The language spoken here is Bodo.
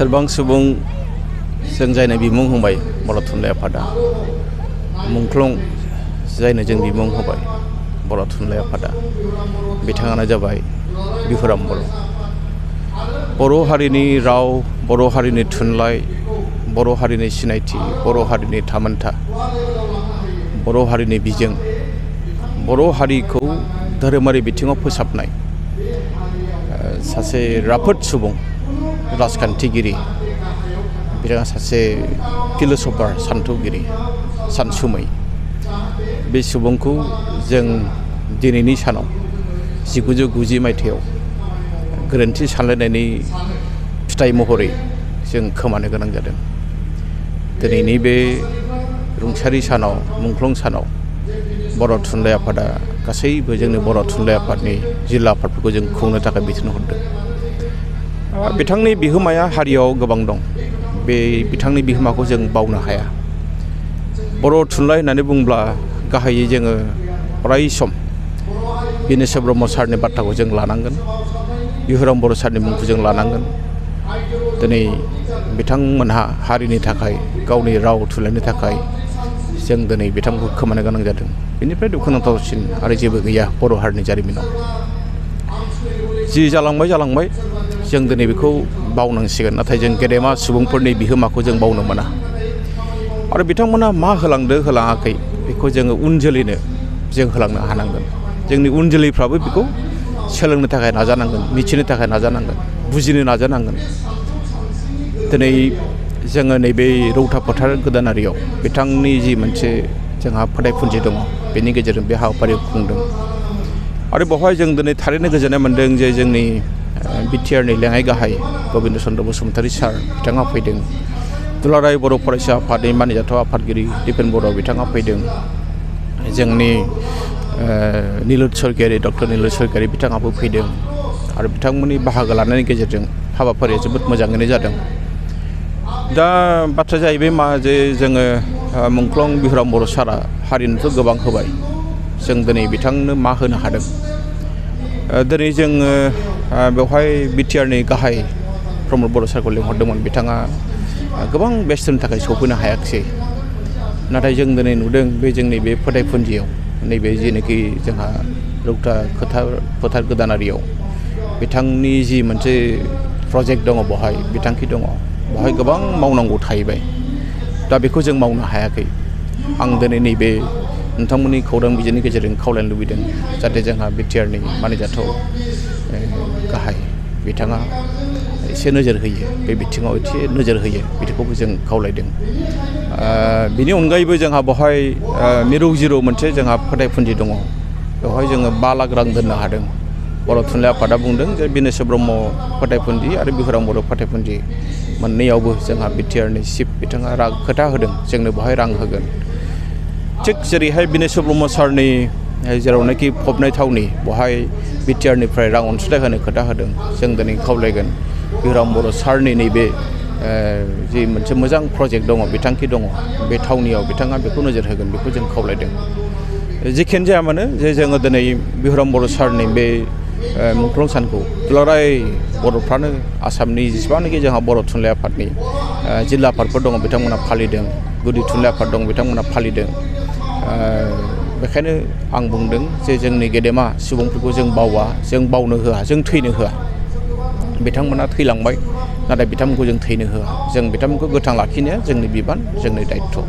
सोरबां सुबुं जों जायनो बिमुं होबाय बर' थुनलाइ आफादा मुंख्लं जायनो जों बिमुं होबाय बर' थुनलाइ आफादा बिथाङानो जाबाय बिहुराम बर'। बर' हारिनि राव, बर' हारिनि थुनलाइ, बर' हारिनि सिनायथि, बर' हारिनि थामोनथा, बर' हारिनि बिजों, बर' हारिखौ धोरोमारि बिथिङाव फोसाबनाय सासे राफोद सुबुं राजखान्थिगिरि, बिथाङा सासे फिल'सफार, सान्थौगिरि, सानसुमै। बे सुबुंखौ जों दिनैनि सानाव 1990 मायथाइयाव गोरोन्थि सानलायनायनि फिथाइ महरै जों खोमानो गोनां जादों। दिनैनि बे रुंसारि सानाव, मुंख्लं सानाव बर' थुनलाइ आफादा गासैबो जोंनि बर' थुनलाइ आफादनि जिल्ला आफादफोरखौ जों खुंनो थाखाय बिथोन हरदों। बिथांनि बिहोमाया हारियाव गोबां दं। बे बिथांनि बिहोमाखौ जों बावनो हाया। बर' थुनलाइ होननानै बुंब्ला गाहायै जोङो अराय सम बिनेश्वर ब्रह्म सारनि बाथ्राखौ जों लानांगोन, बिहुराम बर' सारनि मुंखौ जों लानांगोन। दिनै बिथांमोनहा हारिनि थाखाय, गावनि राव थुनलाइनि थाखाय जों दिनै बिथांखौ खोमानो गोनां जादों। बेनिफ्राय दुखुनांथावसिन आरो जेबो गैया बर' हारिनि जारिमिनाव। जि जालांबाय जों दिनै बेखौ बावनांसिगोन। नाथाय जों गेदेमा सुबुंफोरनि बिहोमाखौ जों बावनो मोना। आरो बिथांमोना मा होलांदो होलाङाखै बेखौ जोङो उन जोलैनो जों होलांनो हानांगोन। जोंनि उन जोलैफ्राबो बेखौ सोलोंनो थाखाय नाजानांगोन, मिथिनो थाखाय नाजानांगोन, बुजिनो नाजानांगोन। दिनै जोङो नैबे रौता फोथार गोदानारियाव बिथांनि जि मोनसे जोंहा फोथायफुनजि दङ, बेनि गेजेरजों बे हाबाफारिखौ खुंदों। आरो बेवहाय जों दिनै थारैनो गोजोननाय मोन्दों जे जोंनि बिटिआरनि लेङाइ गाहाय गबिन्द चन्द्र बसुमतारी सार बिथाङा फैदों। दुलाराय बर' फरायसा आफादनि मानिजाथाव आफादगिरि दिपेन बर' बिथाङा फैदों। जोंनि निलुत सरगयारि, डक्टर निलुत सरगयारि बिथाङाबो फैदों। आरो बिथांमोननि बाहागो लानायनि गेजेरजों हाबाफारिया जोबोद मोजाङैनो जादों। दा बाथ्राया जाहैबाय मा, जे जोङो मुंख्लं बिहुराम बर' सारा हारिनोथ' गोबां होबाय। जों दिनै बिथांनो मा होनो हादों? दिनै जोङो बेवहाय बिटिआरनि गाहाय प्रमद बर' सारखौ लिंहरदोंमोन। बिथाङा गोबां बेस्थ'नि थाखाय सफैनो हायाखिसै। नाथाय जों दिनै नुदों बे जोंनि बे फोथायफुनजियाव, नैबे जेनोखि जोंहा रौता फोथार गोदानारियाव बिथांनि जि मोनसे प्रजेक्ट दङ, बेवहाय बिथांखि दङ, बेवहाय गोबां मावनांगौ थाहैबाय। दा बेखौ जों मावनो हायाखै। आं दिनै नैबे नोंथांमोननि खौरां बिजोंनि गेजेरजों खावलायनो लुबैदों जाहाथे जोंहा बिटिआरनि मानिजाथाव गाहाय बिथाङा एसे नोजोर होयो, बे बिथिङाव एसे नोजोर होयो, बिदिखौबो जों खावलायदों। बिनि अनगायैबो जोंहा बेवहाय मिरौ जिरौ मोनसे जोंहा फोथायफुनजि दङ। बेवहाय जोङो 5 लाख रां दोननो हादों। बर' थुनलाइ आफादा बुंदों जे बिनेश्वर ब्रह्म फोथायफुनजि आरो बिहुराम बर' फोथायफुनजि मोननैयावबो जोंहा बिटिआरनि चिफ बिथाङा खोथा होदों, जोंनो बेवहाय रां होगोन। थिग जेरैहाय बिनेश्वर ब्रह्म सारनि जेरावनाखि फबनाय थावनि, बेवहाय बिटिआरनिफ्राय रां अनसुंथाइ होनो खोथा होदों। जों दिनै खावलायगोन बिहुराम बर' सारनि नैबे जि मोनसे मोजां प्रजेक्ट दङ, बिथांखि दङ, बे थावनियाव बिथाङा बेखौ नोजोर होगोन, बेखौ जों खावलायदों। जेखियानो जाया मानो, जे जोङो दिनै बिहुराम बर' सारनि बे मुंख्लं सानखौ दुलाराय बर'फ्रानो, आसामनि जेसेबांनाखि जोंहा बर' थुनलाइ आफादनि जिल्ला आफादफोर दङ बिथांमोना फालिदों, गुदि थुनलाइ आफाद दं बिथांमोना फालिदों। बेखायनो आं बुंदों जे जोंनि गेदेमा सुबुंफोरखौ जों बावा, जों बावनो होआ, जों थैनो होआ। बिथांमोना थैलांबाय, नाथाय बिथांमोनखौ जों थैनो होआ। जों बिथांमोनखौ गोथां लाखिनाया जोंनि बिबान, जोंनि दायित्व'।